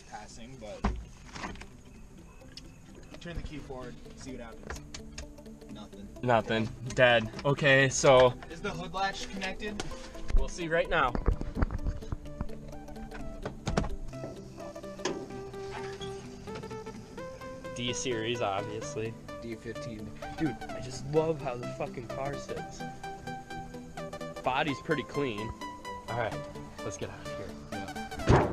trespassing, but turn the key forward, see what happens. Nothing. Dead. Okay, so Is the hood latch connected? we'll see right now. D series, obviously. D15. Dude, I just love how the fucking car sits. Body's pretty clean. All right, let's get out of here.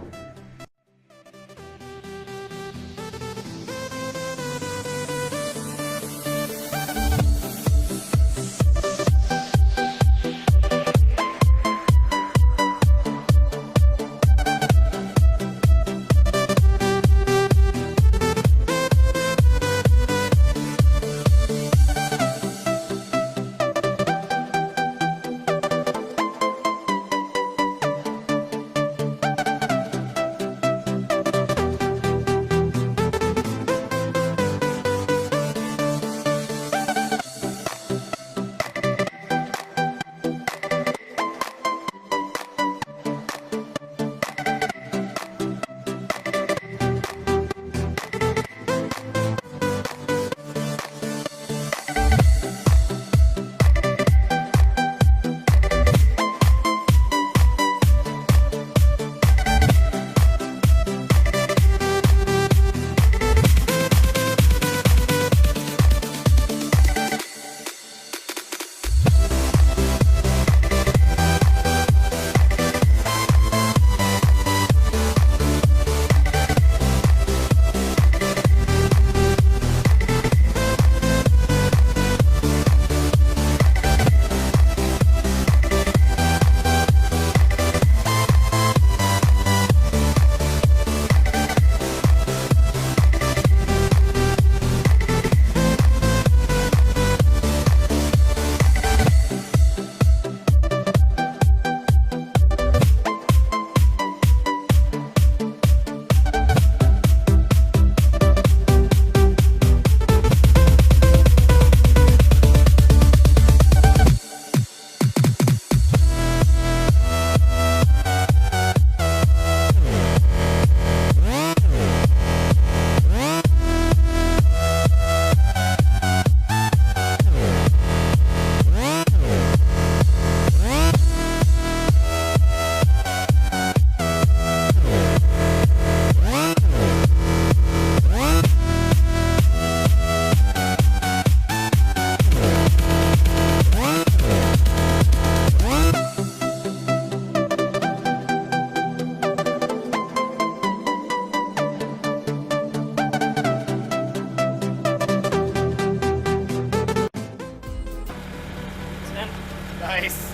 Nice.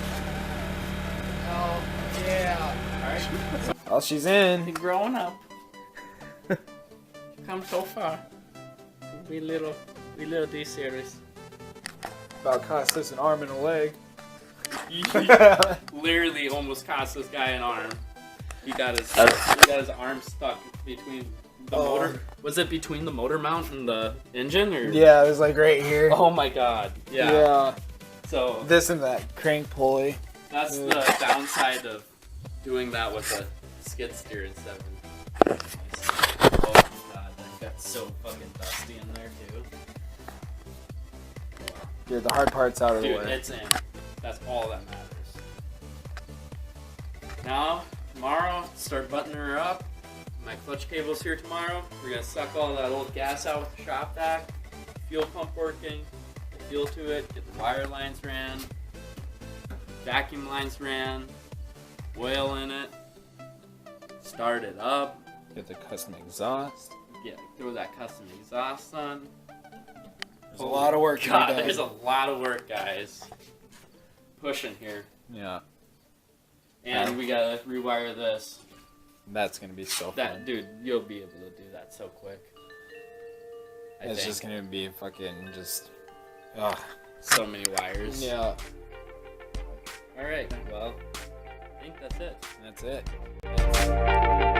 Oh, yeah. Alright. Well, she's in. You're growing up. Come so far. We little D series. About cost us an arm and a leg. Literally almost cost this guy an arm. He got his arm stuck between the motor. Was it between the motor mount and the engine, or? Yeah, it was like right here. Oh my god. Yeah. Yeah. So this and that crank pulley. that's the downside of doing that with a skid steer instead of. Oh my god, that got so fucking dusty in there too. Dude, the hard part's out of the Dude, way. it's in. That's all that matters. Now, tomorrow, start buttoning her up. My clutch cable's here tomorrow. We're gonna suck all that old gas out with the shop vac. Fuel pump working. Get fuel to it. Get the wire lines ran. Vacuum lines ran. Oil in it. Start it up. Get the custom exhaust. Throw that custom exhaust on. There's a lot of work to be God, done. there's a lot of work, guys. Pushing here. Yeah. And we gotta rewire this. That's gonna be so fun. Dude, you'll be able to do that so quick. It's just gonna be fucking just. So many wires. Yeah. Alright, well, I think that's it. That's it.